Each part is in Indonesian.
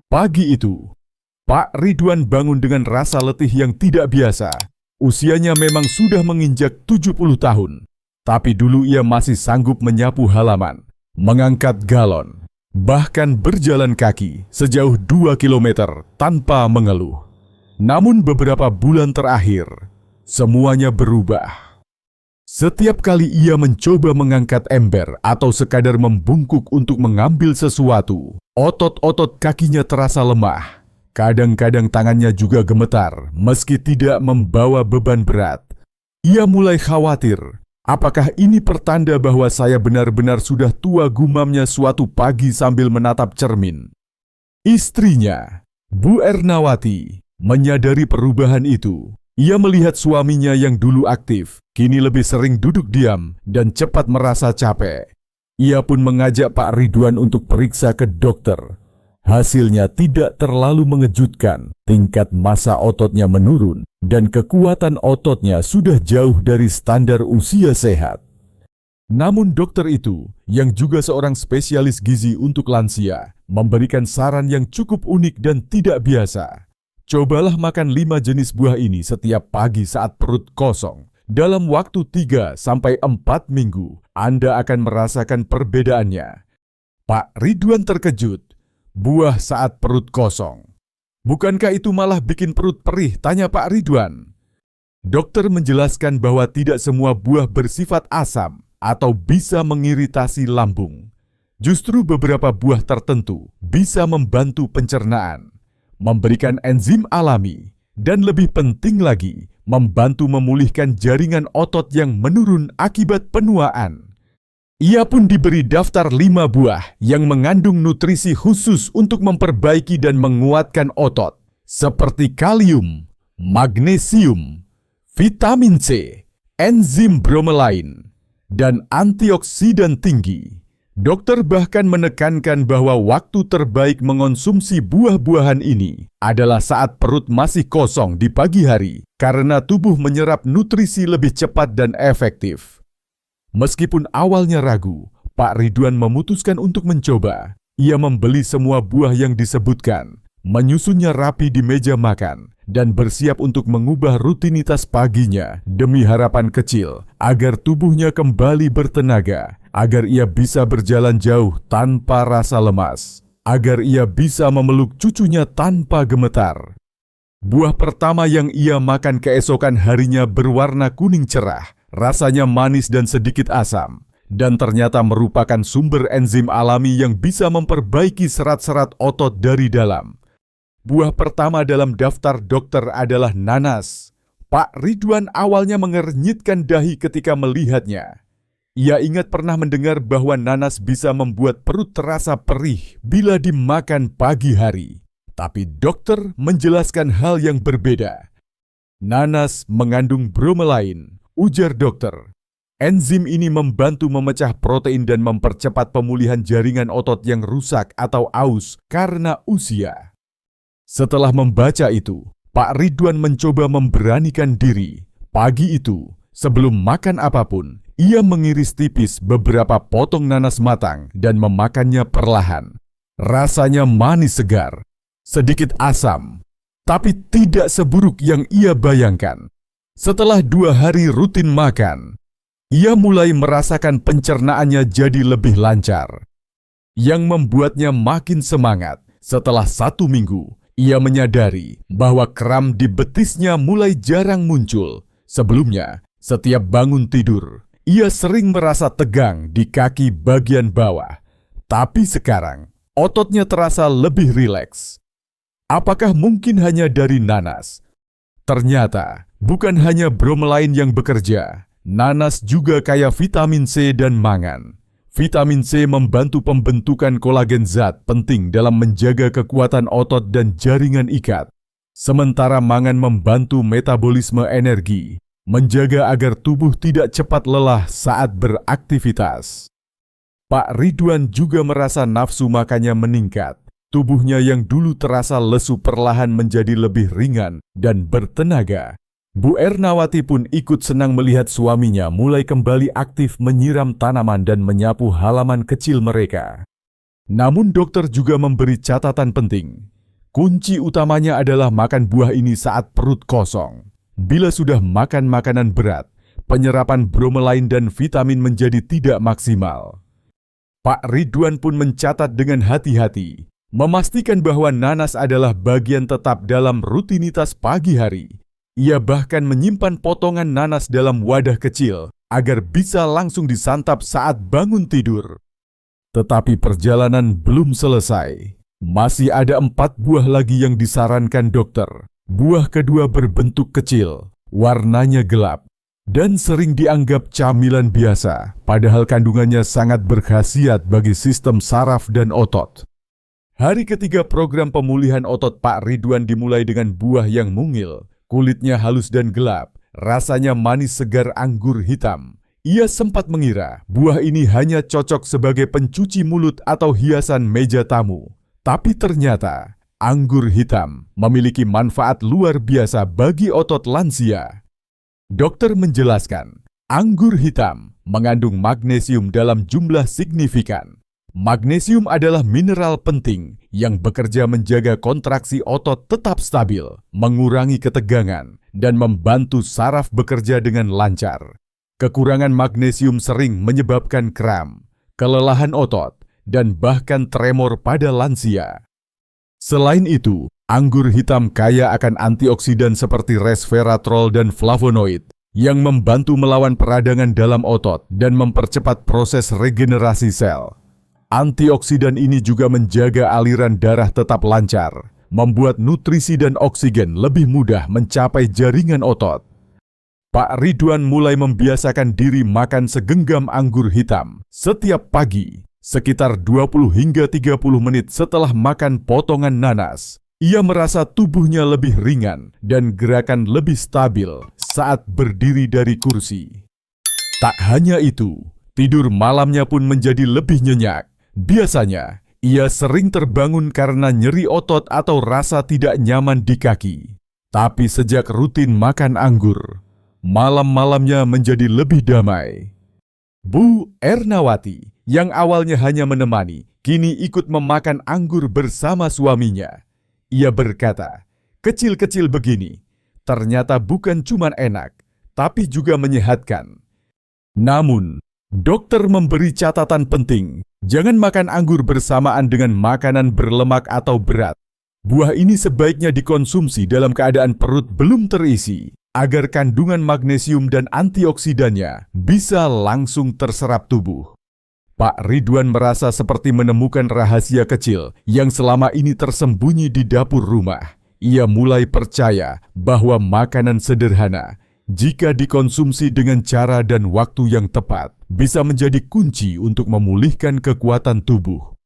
Pagi itu, Pak Ridwan bangun dengan rasa letih yang tidak biasa. Usianya memang sudah menginjak 70 tahun, tapi dulu ia masih sanggup menyapu halaman, mengangkat galon, bahkan berjalan kaki sejauh 2 kilometer tanpa mengeluh. Namun beberapa bulan terakhir, semuanya berubah. Setiap kali ia mencoba mengangkat ember atau sekadar membungkuk untuk mengambil sesuatu, otot-otot kakinya terasa lemah. Kadang-kadang tangannya juga gemetar meski tidak membawa beban berat. Ia mulai khawatir, apakah ini pertanda bahwa saya benar-benar sudah tua, gumamnya suatu pagi sambil menatap cermin. Istrinya, Bu Ernawati, menyadari perubahan itu. Ia melihat suaminya yang dulu aktif, kini lebih sering duduk diam dan cepat merasa capek. Ia pun mengajak Pak Ridwan untuk periksa ke dokter. Hasilnya tidak terlalu mengejutkan, tingkat massa ototnya menurun dan kekuatan ototnya sudah jauh dari standar usia sehat. Namun dokter itu, yang juga seorang spesialis gizi untuk lansia, memberikan saran yang cukup unik dan tidak biasa. Cobalah makan 5 jenis buah ini setiap pagi saat perut kosong. Dalam waktu 3-4 minggu, Anda akan merasakan perbedaannya. Pak Ridwan terkejut. Buah saat perut kosong. Bukankah itu malah bikin perut perih? Tanya Pak Ridwan. Dokter menjelaskan bahwa tidak semua buah bersifat asam atau bisa mengiritasi lambung. Justru beberapa buah tertentu bisa membantu pencernaan, memberikan enzim alami, dan lebih penting lagi, membantu memulihkan jaringan otot yang menurun akibat penuaan. Ia pun diberi daftar 5 buah yang mengandung nutrisi khusus untuk memperbaiki dan menguatkan otot, seperti kalium, magnesium, vitamin C, enzim bromelain, dan antioksidan tinggi. Dokter bahkan menekankan bahwa waktu terbaik mengonsumsi buah-buahan ini adalah saat perut masih kosong di pagi hari, karena tubuh menyerap nutrisi lebih cepat dan efektif. Meskipun awalnya ragu, Pak Ridwan memutuskan untuk mencoba. Ia membeli semua buah yang disebutkan, menyusunnya rapi di meja makan, dan bersiap untuk mengubah rutinitas paginya demi harapan kecil agar tubuhnya kembali bertenaga, agar ia bisa berjalan jauh tanpa rasa lemas, agar ia bisa memeluk cucunya tanpa gemetar. Buah pertama yang ia makan keesokan harinya berwarna kuning cerah. Rasanya manis dan sedikit asam, dan ternyata merupakan sumber enzim alami yang bisa memperbaiki serat-serat otot dari dalam. Buah pertama dalam daftar dokter adalah nanas. Pak Ridwan awalnya mengernyitkan dahi ketika melihatnya. Ia ingat pernah mendengar bahwa nanas bisa membuat perut terasa perih bila dimakan pagi hari. Tapi dokter menjelaskan hal yang berbeda. Nanas mengandung bromelain. Ujar dokter, enzim ini membantu memecah protein dan mempercepat pemulihan jaringan otot yang rusak atau aus karena usia. Setelah membaca itu, Pak Ridwan mencoba memberanikan diri. Pagi itu, sebelum makan apapun, ia mengiris tipis beberapa potong nanas matang dan memakannya perlahan. Rasanya manis segar, sedikit asam, tapi tidak seburuk yang ia bayangkan. Setelah 2 hari rutin makan, ia mulai merasakan pencernaannya jadi lebih lancar, yang membuatnya makin semangat. Setelah 1 minggu, ia menyadari bahwa kram di betisnya mulai jarang muncul. Sebelumnya, setiap bangun tidur, ia sering merasa tegang di kaki bagian bawah. Tapi sekarang, ototnya terasa lebih rileks. Apakah mungkin hanya dari nanas? Ternyata, bukan hanya bromelain yang bekerja, nanas juga kaya vitamin C dan mangan. Vitamin C membantu pembentukan kolagen, zat penting dalam menjaga kekuatan otot dan jaringan ikat. Sementara mangan membantu metabolisme energi, menjaga agar tubuh tidak cepat lelah saat beraktivitas. Pak Ridwan juga merasa nafsu makannya meningkat. Tubuhnya yang dulu terasa lesu perlahan menjadi lebih ringan dan bertenaga. Bu Ernawati pun ikut senang melihat suaminya mulai kembali aktif menyiram tanaman dan menyapu halaman kecil mereka. Namun dokter juga memberi catatan penting. Kunci utamanya adalah makan buah ini saat perut kosong. Bila sudah makan makanan berat, penyerapan bromelain dan vitamin menjadi tidak maksimal. Pak Ridwan pun mencatat dengan hati-hati, memastikan bahwa nanas adalah bagian tetap dalam rutinitas pagi hari. Ia bahkan menyimpan potongan nanas dalam wadah kecil agar bisa langsung disantap saat bangun tidur. Tetapi perjalanan belum selesai. Masih ada 4 buah lagi yang disarankan dokter. Buah kedua berbentuk kecil, warnanya gelap, dan sering dianggap camilan biasa, padahal kandungannya sangat berkhasiat bagi sistem saraf dan otot. Hari ketiga program pemulihan otot Pak Ridwan dimulai dengan buah yang mungil, kulitnya halus dan gelap, rasanya manis segar anggur hitam. Ia sempat mengira buah ini hanya cocok sebagai pencuci mulut atau hiasan meja tamu. Tapi ternyata anggur hitam memiliki manfaat luar biasa bagi otot lansia. Dokter menjelaskan, anggur hitam mengandung magnesium dalam jumlah signifikan. Magnesium adalah mineral penting yang bekerja menjaga kontraksi otot tetap stabil, mengurangi ketegangan, dan membantu saraf bekerja dengan lancar. Kekurangan magnesium sering menyebabkan kram, kelelahan otot, dan bahkan tremor pada lansia. Selain itu, anggur hitam kaya akan antioksidan seperti resveratrol dan flavonoid yang membantu melawan peradangan dalam otot dan mempercepat proses regenerasi sel. Antioksidan ini juga menjaga aliran darah tetap lancar, membuat nutrisi dan oksigen lebih mudah mencapai jaringan otot. Pak Ridwan mulai membiasakan diri makan segenggam anggur hitam setiap pagi, sekitar 20 hingga 30 menit setelah makan potongan nanas. Ia merasa tubuhnya lebih ringan dan gerakan lebih stabil saat berdiri dari kursi. Tak hanya itu, tidur malamnya pun menjadi lebih nyenyak. Biasanya, ia sering terbangun karena nyeri otot atau rasa tidak nyaman di kaki. Tapi sejak rutin makan anggur, malam-malamnya menjadi lebih damai. Bu Ernawati, yang awalnya hanya menemani, kini ikut memakan anggur bersama suaminya. Ia berkata, kecil-kecil begini, ternyata bukan cuma enak, tapi juga menyehatkan. Namun, dokter memberi catatan penting, jangan makan anggur bersamaan dengan makanan berlemak atau berat. Buah ini sebaiknya dikonsumsi dalam keadaan perut belum terisi, agar kandungan magnesium dan antioksidannya bisa langsung terserap tubuh. Pak Ridwan merasa seperti menemukan rahasia kecil yang selama ini tersembunyi di dapur rumah. Ia mulai percaya bahwa makanan sederhana, jika dikonsumsi dengan cara dan waktu yang tepat, bisa menjadi kunci untuk memulihkan kekuatan tubuh.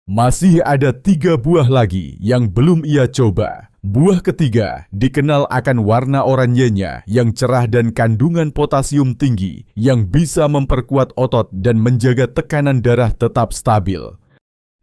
Masih ada 3 buah lagi yang belum ia coba. Buah ketiga dikenal akan warna oranyenya yang cerah dan kandungan potasium tinggi yang bisa memperkuat otot dan menjaga tekanan darah tetap stabil.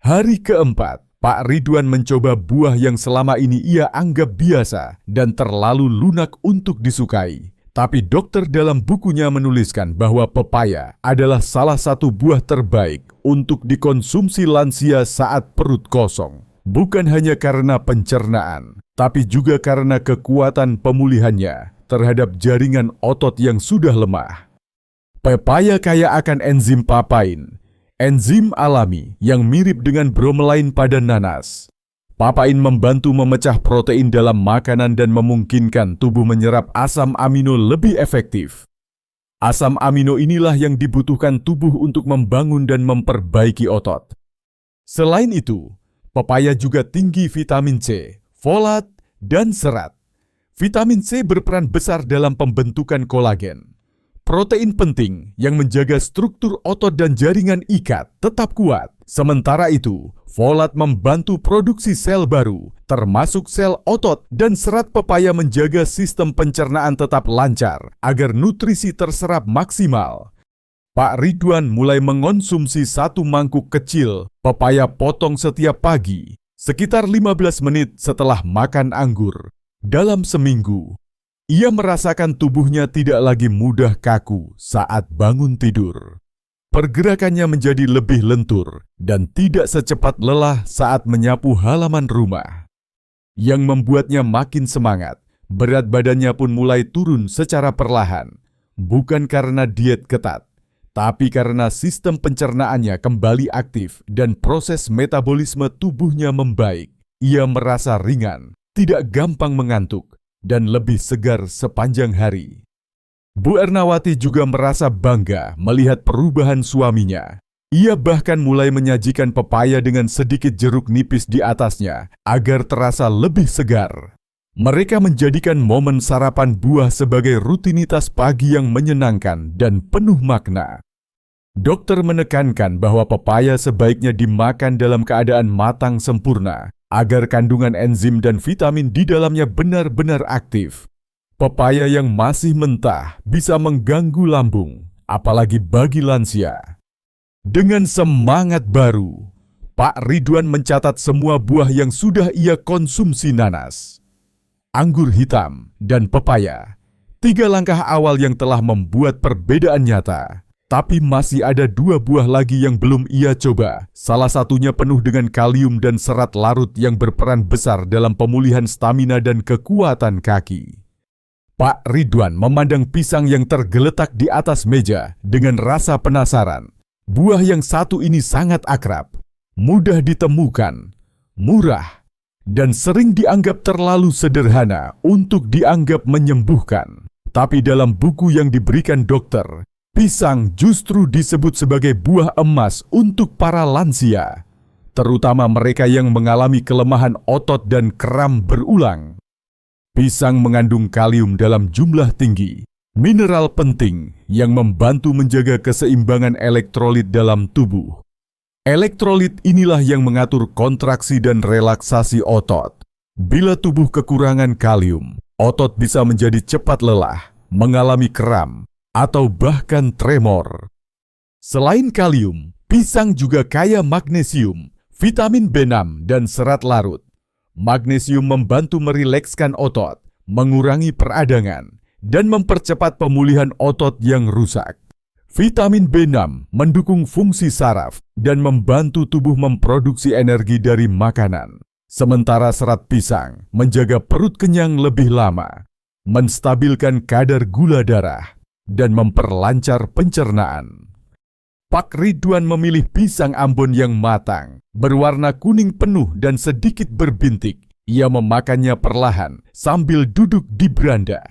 Hari keempat, Pak Ridwan mencoba buah yang selama ini ia anggap biasa dan terlalu lunak untuk disukai. Tapi dokter dalam bukunya menuliskan bahwa pepaya adalah salah satu buah terbaik untuk dikonsumsi lansia saat perut kosong. Bukan hanya karena pencernaan, tapi juga karena kekuatan pemulihannya terhadap jaringan otot yang sudah lemah. Pepaya kaya akan enzim papain, enzim alami yang mirip dengan bromelain pada nanas. Papain membantu memecah protein dalam makanan dan memungkinkan tubuh menyerap asam amino lebih efektif. Asam amino inilah yang dibutuhkan tubuh untuk membangun dan memperbaiki otot. Selain itu, pepaya juga tinggi vitamin C, folat, dan serat. Vitamin C berperan besar dalam pembentukan kolagen. Protein penting yang menjaga struktur otot dan jaringan ikat tetap kuat. Sementara itu, folat membantu produksi sel baru, termasuk sel otot, dan serat pepaya menjaga sistem pencernaan tetap lancar agar nutrisi terserap maksimal. Pak Ridwan mulai mengonsumsi 1 mangkuk kecil pepaya potong setiap pagi, sekitar 15 menit setelah makan anggur. Dalam seminggu, ia merasakan tubuhnya tidak lagi mudah kaku saat bangun tidur. Pergerakannya menjadi lebih lentur dan tidak secepat lelah saat menyapu halaman rumah. yang membuatnya makin semangat. Berat badannya pun mulai turun secara perlahan, bukan karena diet ketat, tapi karena sistem pencernaannya kembali aktif dan proses metabolisme tubuhnya membaik. Ia merasa ringan, tidak gampang mengantuk, dan lebih segar sepanjang hari. Bu Ernawati juga merasa bangga melihat perubahan suaminya. Ia bahkan mulai menyajikan pepaya dengan sedikit jeruk nipis di atasnya agar terasa lebih segar. Mereka menjadikan momen sarapan buah sebagai rutinitas pagi yang menyenangkan dan penuh makna. Dokter menekankan bahwa pepaya sebaiknya dimakan dalam keadaan matang sempurna agar kandungan enzim dan vitamin di dalamnya benar-benar aktif. Pepaya yang masih mentah bisa mengganggu lambung, apalagi bagi lansia. Dengan semangat baru, Pak Ridwan mencatat semua buah yang sudah ia konsumsi: nanas, anggur hitam, dan pepaya. 3 langkah awal yang telah membuat perbedaan nyata. Tapi masih ada 2 buah lagi yang belum ia coba. Salah satunya penuh dengan kalium dan serat larut yang berperan besar dalam pemulihan stamina dan kekuatan kaki. Pak Ridwan memandang pisang yang tergeletak di atas meja dengan rasa penasaran. Buah yang satu ini sangat akrab, mudah ditemukan, murah, dan sering dianggap terlalu sederhana untuk dianggap menyembuhkan. Tapi dalam buku yang diberikan dokter, pisang justru disebut sebagai buah emas untuk para lansia, terutama mereka yang mengalami kelemahan otot dan kram berulang. Pisang mengandung kalium dalam jumlah tinggi, mineral penting yang membantu menjaga keseimbangan elektrolit dalam tubuh. Elektrolit inilah yang mengatur kontraksi dan relaksasi otot. Bila tubuh kekurangan kalium, otot bisa menjadi cepat lelah, mengalami kram, atau bahkan tremor. Selain kalium, pisang juga kaya magnesium, vitamin B6, dan serat larut. Magnesium membantu merilekskan otot, mengurangi peradangan, dan mempercepat pemulihan otot yang rusak. Vitamin B6 mendukung fungsi saraf dan membantu tubuh memproduksi energi dari makanan. Sementara serat pisang menjaga perut kenyang lebih lama, menstabilkan kadar gula darah, dan memperlancar pencernaan. Pak Ridwan memilih pisang Ambon yang matang, berwarna kuning penuh dan sedikit berbintik. Ia memakannya perlahan sambil duduk di beranda.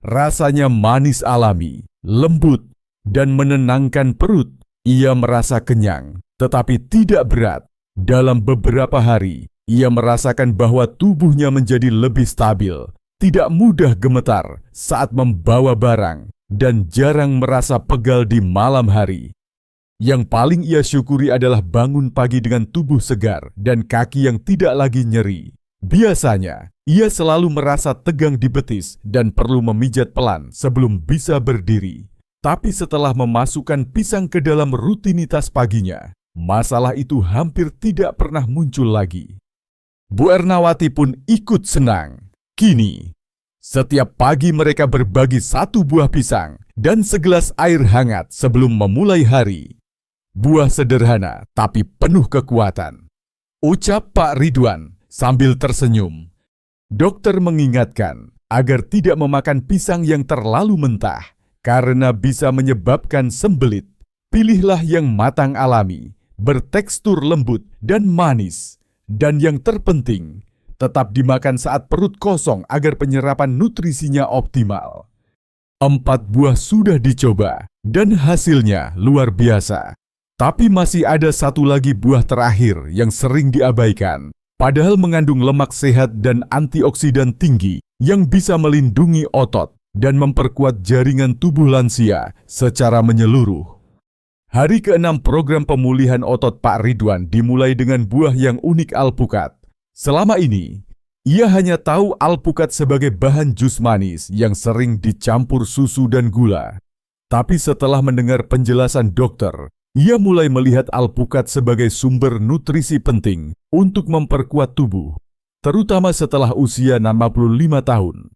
Rasanya manis alami, lembut, dan menenangkan perut. Ia merasa kenyang, tetapi tidak berat. Dalam beberapa hari, ia merasakan bahwa tubuhnya menjadi lebih stabil, tidak mudah gemetar saat membawa barang, dan jarang merasa pegal di malam hari. Yang paling ia syukuri adalah bangun pagi dengan tubuh segar dan kaki yang tidak lagi nyeri. Biasanya, ia selalu merasa tegang di betis dan perlu memijat pelan sebelum bisa berdiri. Tapi setelah memasukkan pisang ke dalam rutinitas paginya, masalah itu hampir tidak pernah muncul lagi. Bu Ernawati pun ikut senang. Kini, setiap pagi mereka berbagi 1 buah pisang dan segelas air hangat sebelum memulai hari. Buah sederhana tapi penuh kekuatan, ucap Pak Ridwan sambil tersenyum. Dokter mengingatkan agar tidak memakan pisang yang terlalu mentah karena bisa menyebabkan sembelit. Pilihlah yang matang alami, bertekstur lembut dan manis. Dan yang terpenting, tetap dimakan saat perut kosong agar penyerapan nutrisinya optimal. 4 buah sudah dicoba dan hasilnya luar biasa. Tapi masih ada 1 lagi buah terakhir yang sering diabaikan. Padahal mengandung lemak sehat dan antioksidan tinggi yang bisa melindungi otot dan memperkuat jaringan tubuh lansia secara menyeluruh. Hari ke-6 program pemulihan otot Pak Ridwan dimulai dengan buah yang unik, alpukat. Selama ini, ia hanya tahu alpukat sebagai bahan jus manis yang sering dicampur susu dan gula. Tapi setelah mendengar penjelasan dokter, ia mulai melihat alpukat sebagai sumber nutrisi penting untuk memperkuat tubuh, terutama setelah usia 65 tahun.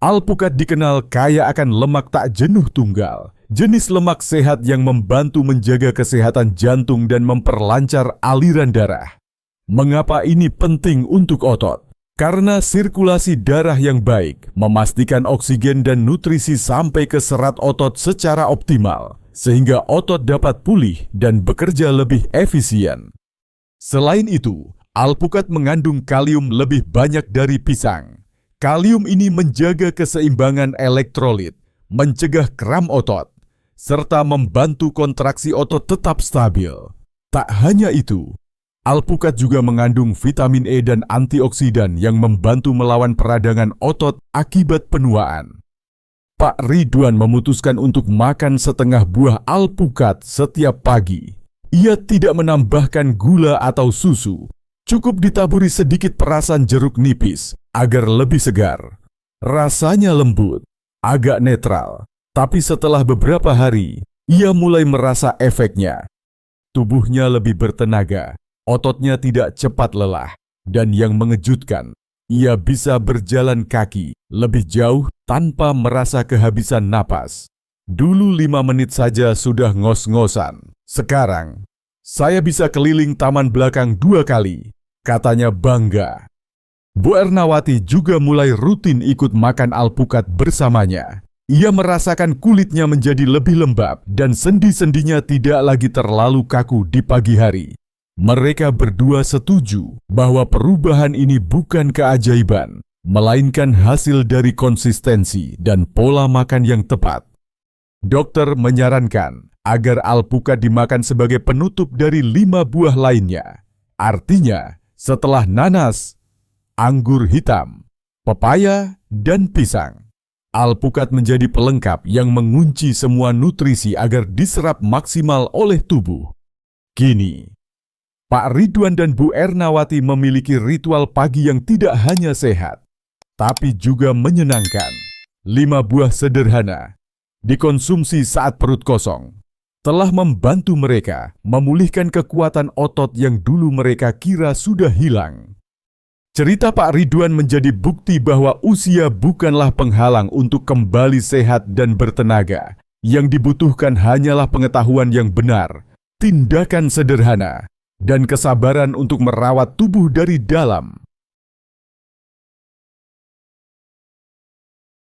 Alpukat dikenal kaya akan lemak tak jenuh tunggal, jenis lemak sehat yang membantu menjaga kesehatan jantung dan memperlancar aliran darah. Mengapa ini penting untuk otot? Karena sirkulasi darah yang baik memastikan oksigen dan nutrisi sampai ke serat otot secara optimal, sehingga otot dapat pulih dan bekerja lebih efisien. Selain itu, alpukat mengandung kalium lebih banyak dari pisang. Kalium ini menjaga keseimbangan elektrolit, mencegah kram otot, serta membantu kontraksi otot tetap stabil. Tak hanya itu, alpukat juga mengandung vitamin E dan antioksidan yang membantu melawan peradangan otot akibat penuaan. Pak Ridwan memutuskan untuk makan setengah buah alpukat setiap pagi. Ia tidak menambahkan gula atau susu, cukup ditaburi sedikit perasan jeruk nipis agar lebih segar. Rasanya lembut, agak netral, tapi setelah beberapa hari, ia mulai merasa efeknya. Tubuhnya lebih bertenaga, ototnya tidak cepat lelah, dan yang mengejutkan, ia bisa berjalan kaki lebih jauh tanpa merasa kehabisan napas. Dulu 5 menit saja sudah ngos-ngosan. Sekarang, saya bisa keliling taman belakang 2 kali, katanya bangga. Bu Ernawati juga mulai rutin ikut makan alpukat bersamanya. Ia merasakan kulitnya menjadi lebih lembab dan sendi-sendinya tidak lagi terlalu kaku di pagi hari. Mereka berdua setuju bahwa perubahan ini bukan keajaiban, melainkan hasil dari konsistensi dan pola makan yang tepat. Dokter menyarankan agar alpukat dimakan sebagai penutup dari 5 buah lainnya. Artinya, setelah nanas, anggur hitam, pepaya, dan pisang, alpukat menjadi pelengkap yang mengunci semua nutrisi agar diserap maksimal oleh tubuh. Kini, Pak Ridwan dan Bu Ernawati memiliki ritual pagi yang tidak hanya sehat, tapi juga menyenangkan. 5 buah sederhana, dikonsumsi saat perut kosong, telah membantu mereka memulihkan kekuatan otot yang dulu mereka kira sudah hilang. Cerita Pak Ridwan menjadi bukti bahwa usia bukanlah penghalang untuk kembali sehat dan bertenaga. Yang dibutuhkan hanyalah pengetahuan yang benar, tindakan sederhana, dan kesabaran untuk merawat tubuh dari dalam.